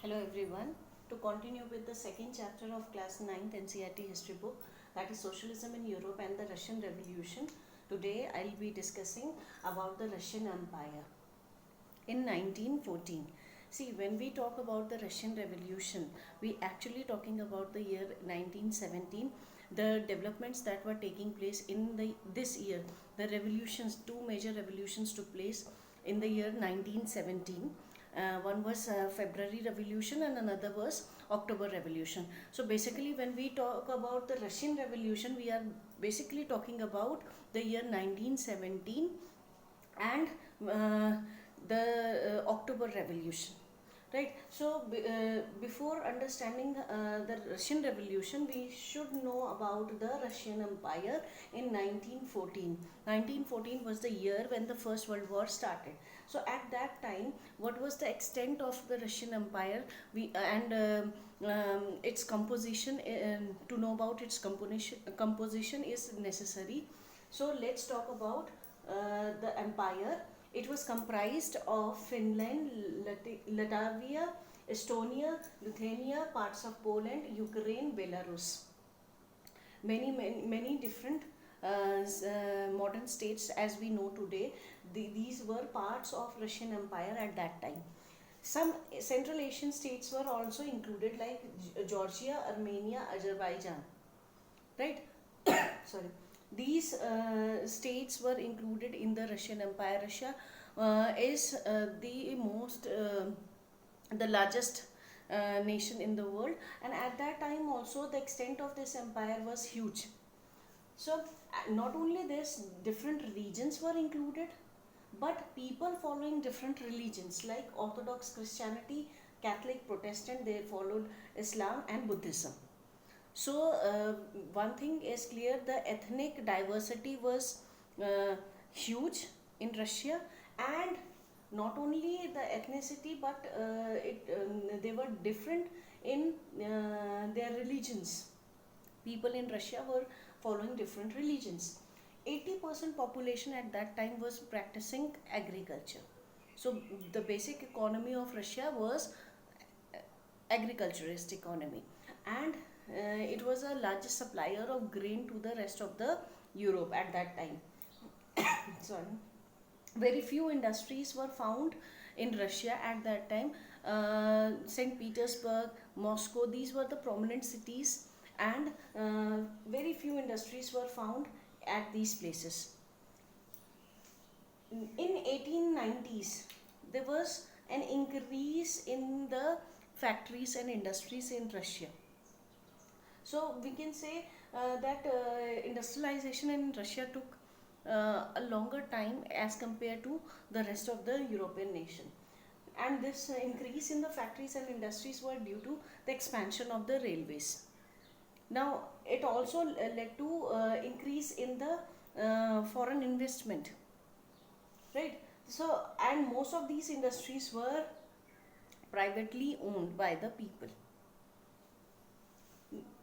Hello everyone. To continue with the second chapter of class 9th NCERT history book, that is Socialism in Europe and the Russian Revolution, today I'll be discussing about the Russian Empire in 1914. See, when we talk about the Russian Revolution, we actually talking about the year 1917, the developments that were taking place in this year. The revolutions, two major revolutions took place in the year 1917. One was February Revolution and another was October Revolution. So basically, when we talk about the Russian Revolution, we are basically talking about the year 1917 and the October Revolution. Right. So before understanding the Russian Revolution, we should know about the Russian Empire in 1914. 1914 was the year when the First World War started. So at that time, what was the extent of the Russian Empire? Its composition. To know about its composition is necessary. So let's talk about the empire. It was comprised of Finland, Latvia, Estonia, Lithuania, parts of Poland, Ukraine, Belarus. Many different modern states as we know today. These were parts of Russian Empire at that time. Some Central Asian states were also included, like Georgia, Armenia, Azerbaijan. Right? Sorry. These states were included in the Russian Empire. Russia is the largest nation in the world, and at that time also the extent of this empire was huge. So not only this, different regions were included, but people following different religions like Orthodox Christianity, Catholic, Protestant, they followed Islam and Buddhism. So one thing is clear, the ethnic diversity was huge in Russia, and not only the ethnicity, but they were different in their religions. People in Russia were following different religions. 80% population at that time was practicing agriculture. So the basic economy of Russia was agriculturist economy, and it was a largest supplier of grain to the rest of the Europe at that time. Sorry. Very few industries were found in Russia at that time. St. Petersburg, Moscow, these were the prominent cities, and very few industries were found at these places. In 1890s, there was an increase in the factories and industries in Russia. So we can say that industrialization in Russia took a longer time as compared to the rest of the European nation. And this increase in the factories and industries were due to the expansion of the railways. Now it also led to increase in the foreign investment, right? So, and most of these industries were privately owned by the people.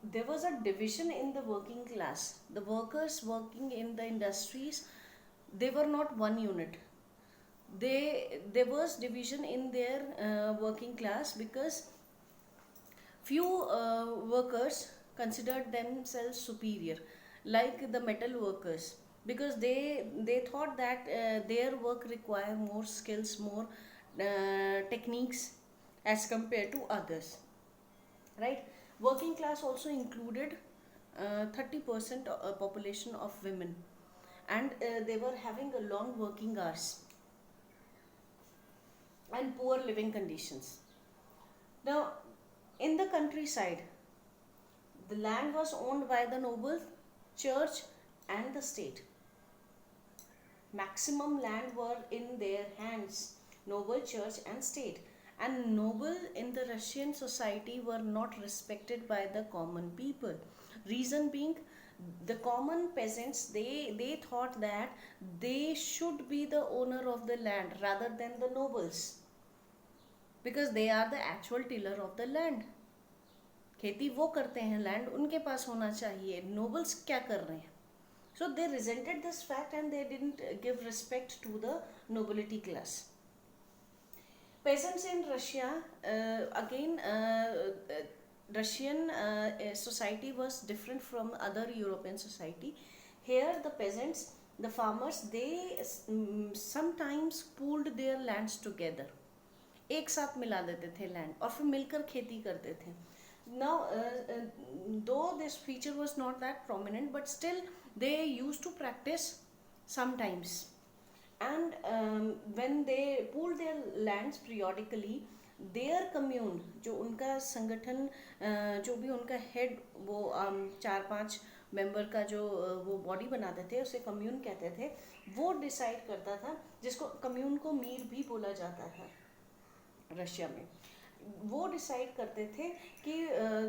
There was a division in the working class. The workers working in the industries, they were not one unit. There was division in their working class, because few workers considered themselves superior, like the metal workers, because they thought that their work require more skills, more techniques as compared to others, right? Working class also included 30% population of women, and they were having a long working hours and poor living conditions. Now, in the countryside, the land was owned by the noble, church, and the state. Maximum land were in their hands, noble, church, and state. And noble in the Russian society were not respected by the common people. Reason being, the common peasants, they thought that they should be the owner of the land rather than the nobles, because they are the actual tiller of the land. खेती वो करते हैं, land उनके पास होना चाहिए, nobles क्या कर रहे हैं? So they resented this fact and they didn't give respect to the nobility class. Peasants in Russia, again, Russian society was different from other European society. Here, the peasants, the farmers, they sometimes pooled their lands together. एक साथ मिला देते थे land और फिर मिलकर खेती करते थे. Now, though this feature was not that prominent, but still they used to practice sometimes. And when they pooled their lands periodically, their commune, जो उनका संगठन, जो भी उनका हेड, वो 4-5 मेंबर का जो वो बॉडी बनाते थे उसे कम्यून कहते थे, वो डिसाइड करता था, जिसको कम्यून को मीर भी बोला जाता है रशिया में. वो डिसाइड करते थे कि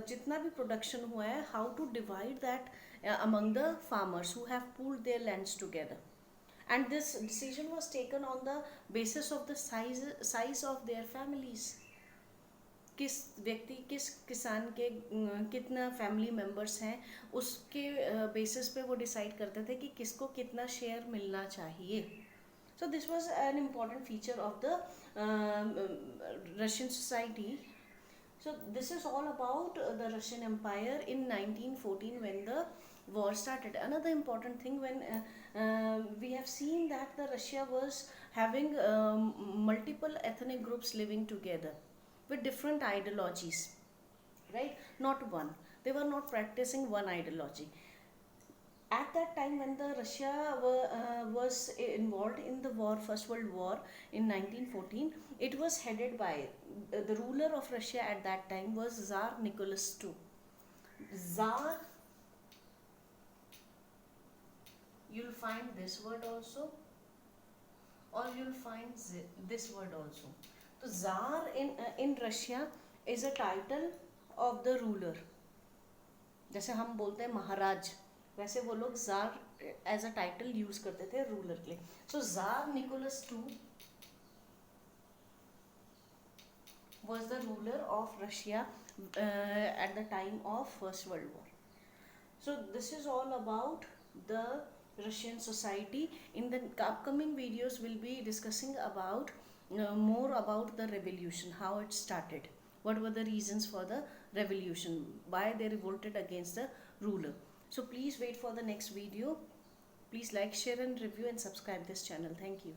जितना भी प्रोडक्शन हुआ है, how to divide that among the farmers who have pooled their lands together. And this decision was taken on the basis of the size of their families. किस व्यक्ति, किस किसान के कितना फैमिली मेंबर्स हैं, उसके बेसिस पे वो डिसाइड करते थे कि किसको कितना शेयर मिलना चाहिए. So this was an important feature of the Russian society. So this is all about the Russian Empire in 1914 when the war started. Another important thing, when we have seen that the Russia was having multiple ethnic groups living together with different ideologies, right? Not one. They were not practicing one ideology. At that time when the Russia was involved in the war, First World War in 1914, it was headed by the ruler of Russia at that time was Tsar Nicholas II. Tsar, you'll find this word also, or you'll find this word also. So Tsar in Russia is a title of the ruler. जैसे हम बोलते हैं महाराज, वैसे वो लोग tsar as a title use करते थे ruler के लिए. So tsar Nicholas II was the ruler of Russia at the time of First World War. So this is all about the Russian society. In the upcoming videos we'll be discussing about more about the revolution, how it started, what were the reasons for the revolution, why they revolted against the ruler. So please wait for the next video. Please like, share and review and subscribe this channel. Thank you.